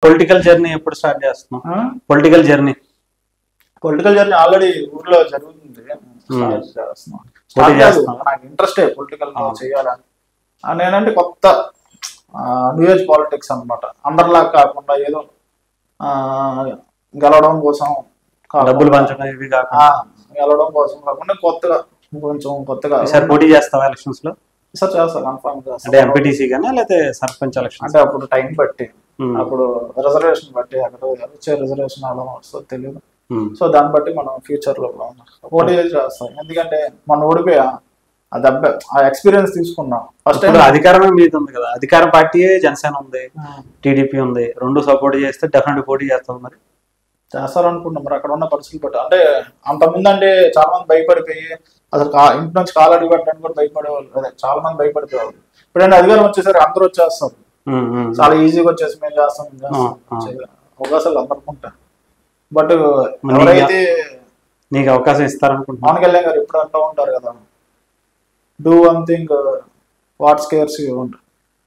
Political journey ఎప్పుడు start చేస్తున్నాం? Political journey already ఊర్లో జరుగుతుంది. నాకు ఇంట్రెస్టే పొలిటికల్ చేయాలని. నేనంటే కొత్త న్యూ ఏజ్ పాలిటిక్స్ అనమాట. అందరిలా కాకుండా ఏదో గెలవడం కోసం, డబ్బులు పంచడం ఇవి గెలవడం కోసం కాకుండా కొత్తగా కొంచెం కొత్తగా పోటీ చేస్తావా ఎలక్షన్స్ లో? సార్ చేస్తా, కన్ఫర్మ్ చేస్తా. అంటే ఎంపీటీసీ గానీ లేకపోతే సర్పంచ్ ఎలక్షన్? అంటే అప్పుడు టైం బట్టి, అప్పుడు రిజర్వేషన్ బట్టి, అక్కడ వచ్చే రిజర్వేషన్ అలా వస్తుంది తెలియదు. సో దాన్ని బట్టి మనం ఫ్యూచర్ లో పోటీ చేస్తాం. ఎందుకంటే మనం ఓడిపోయా ఆ ఎక్స్పీరియన్స్ తీసుకున్నాం. ఫస్ట్ టైం అధికారమే మీద ఉంది కదా, అధికార పార్టీయే జనసేన ఉంది, టీడీపీ ఉంది, రెండు సపోర్ట్ చేస్తే డెఫినెట్ పోటీ చేస్తాం. మరి చేస్తారనుకుంటున్నాం. మరి అక్కడ ఉన్న పరిస్థితులు బట్టి. అంటే అంతకుముందు అంటే చాలా మంది భయపడిపోయి అసలు ఇంటి నుంచి కాలు అడుగు పెట్టడానికి కూడా భయపడేవాళ్ళు. అదే చాలా మంది భయపడిపోయేవాళ్ళు. ఇప్పుడంటే అధికారం వచ్చేసరికి అందరూ వచ్చేస్తారు, చాలా ఈజీగా వచ్చేసి మేము చేస్తాం అవకాశాలు అందరికీ ఉంటాయి. బట్ ఎవరైతే నీకు అవకాశం ఇస్తారనుకుంటున్నా, పవన్ కళ్యాణ్ గారు ఎప్పుడు అంటూ ఉంటారు కదా, do one thing what scares you.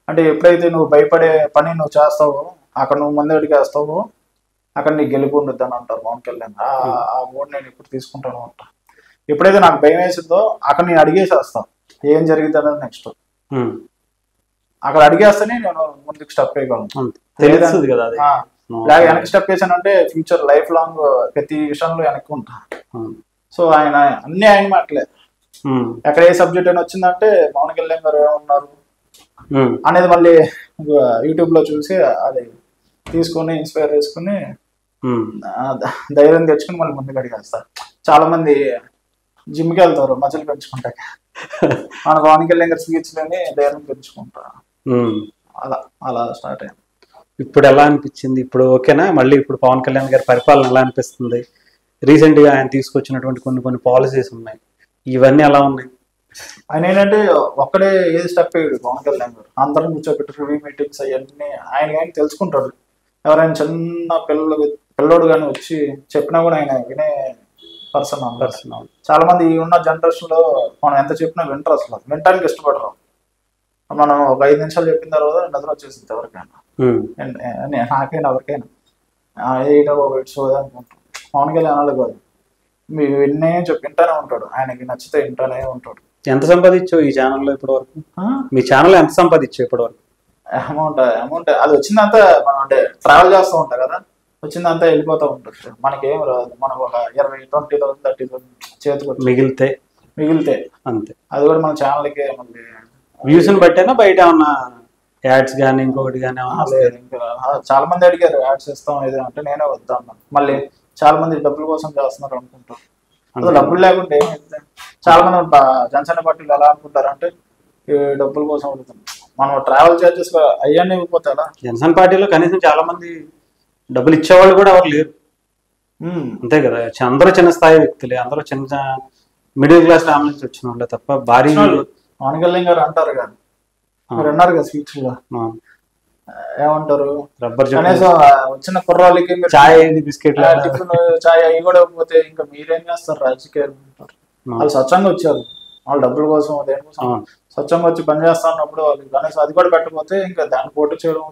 అంటే ఎప్పుడైతే నువ్వు భయపడే పని నువ్వు చేస్తావో, అక్కడ నువ్వు ముందు అడిగి వేస్తావో, అక్కడ నీకు గెలుపు ఉండొద్దు అని అంటారు పవన్ కళ్యాణ్. ఆ మూడు నేను ఇప్పుడు తీసుకుంటాను అంట. ఎప్పుడైతే నాకు భయం వేసిందో అక్కడ నేను అడిగేసేస్తాను, ఏం జరుగుతుందో నెక్స్ట్. అక్కడ అడిగేస్తేనే నేను ముందుకు స్టెప్ వేయగలను. తెలుస్తుంది కదా, ఇలాగ వెనక్కి స్టెప్ వేసానంటే ఫ్యూచర్ లైఫ్ లాంగ్ ప్రతి విషయంలో వెనక్కి ఉంటా. సో ఆయన అన్ని ఆయన మాటలే. ఎక్కడ ఏ సబ్జెక్ట్ అయినా వచ్చిందంటే పవన్ కళ్యాణ్ గారు ఏమన్నారు అనేది మళ్ళీ యూట్యూబ్ లో చూసి అది తీసుకొని ఇన్స్పైర్ చేసుకుని ధైర్యం తెచ్చుకుని మళ్ళీ ముందుకు అడిగేస్తారు. చాలా మంది జిమ్కి వెళ్తారు మజిల్ పెంచుకుంటాక, మన పవన్ కళ్యాణ్ గారి స్పీచ్లోని ధైర్యం పెంచుకుంటారు. అలా అలా స్టార్ట్ అయింది. ఇప్పుడు ఎలా అనిపించింది? ఇప్పుడు ఓకేనా? మళ్ళీ ఇప్పుడు పవన్ కళ్యాణ్ గారి పరిపాలన ఎలా అనిపిస్తుంది? రీసెంట్ గా ఆయన తీసుకొచ్చినటువంటి కొన్ని పాలసీస్ ఉన్నాయి, ఇవన్నీ ఎలా ఉన్నాయి? ఆయన ఏంటంటే ఒక్కడే ఏది స్టెప్ అయ్యాడు పవన్ కళ్యాణ్ గారు. అందరం కూర్చోబెట్టి రివ్యూ మీటింగ్స్ అవన్నీ ఆయన కానీ తెలుసుకుంటాడు. ఎవరైనా చిన్న పిల్లోడు కానీ వచ్చి చెప్పినా కూడా ఆయన వినే పర్సన్. చాలా మంది ఉన్న జనరేషన్ లో మనం ఎంత చెప్పినా వింటారు, అసలు వినటానికి ఇష్టపడరు. మనం ఒక 5 నిమిషాలు చెప్పిన తర్వాత నిద్ర వచ్చేసింది ఎవరికైనా, నాకైనా ఎవరికైనా ఏటో అనుకుంటాం. పవన్ కళ్యాణ్ అనాలి కాదు, మీ విన్నే వింటానే ఉంటాడు, ఆయనకి నచ్చితే వింటానే ఉంటాడు. ఎంత సంపాదించావు ఈ ఛానల్లో ఇప్పటి వరకు? మీ ఛానల్ ఎంత సంపాదించావు ఇప్పటి వరకు? అమౌంట్ అది వచ్చిందంతా మనం అంటే ట్రావెల్ చేస్తూ ఉంటాం కదా, వచ్చిందంతా వెళ్ళిపోతూ ఉంటుంది. మనకేం రాదు. మనకు ఒక 20,000, 20,000, 30,000 చేతికి మిగిలితే అంతే. అది కూడా మన ఛానల్కే మళ్ళీ వ్యూస్ బట్టేనా బయట ఏమన్నా యాడ్స్ కానీ ఇంకొకటి కానీ? ఇంకా చాలా మంది అడిగారు యాడ్స్ ఇస్తాం ఏదో అంటే నేనే వద్దా అన్నాను. మళ్ళీ చాలా మంది డబ్బుల కోసం చేస్తున్నారు అనుకుంటారు. అసలు డబ్బులు లేకుంటే ఏమైతే చాలా మంది జనసేన పార్టీలు ఎలా అనుకుంటారు అంటే డబ్బుల కోసం అడుగుతాం. మనం ట్రావెల్ చార్జెస్ అయ్యాన్ని ఇవ్వకపోతే జనసేన పార్టీలో కనీసం చాలా మంది డబ్బులు ఇచ్చేవాళ్ళు కూడా ఎవరు లేరు, అంతే కదా. అందరూ చిన్న స్థాయి వ్యక్తులే, అందరూ చిన్న మిడిల్ క్లాస్ ఫ్యామిలీ నుంచి వచ్చిన వాళ్ళే తప్ప భారీ. పవన్ కళ్యాణ్ గారు అంటారు కదా, మీరు అన్నారు కదా స్పీచ్ లో, ఏమంటారు, కనీసం వచ్చిన కుర్రాళ్ళకి చాయ్ బిస్కెట్ టిఫిన్ చాయ్ అవి కూడా ఇవ్వకపోతే ఇంకా మీరేం చేస్తారు రాజకీయాలు అంటారు. వాళ్ళు స్వచ్ఛంగా వచ్చారు, వాళ్ళు డబ్బుల కోసం దేనికోసం స్వచ్ఛంగా వచ్చి పని చేస్తా ఉన్నప్పుడు వాళ్ళు కనీసం అది కూడా పెట్టకపోతే ఇంకా దాన్ని పోటీ చేయడం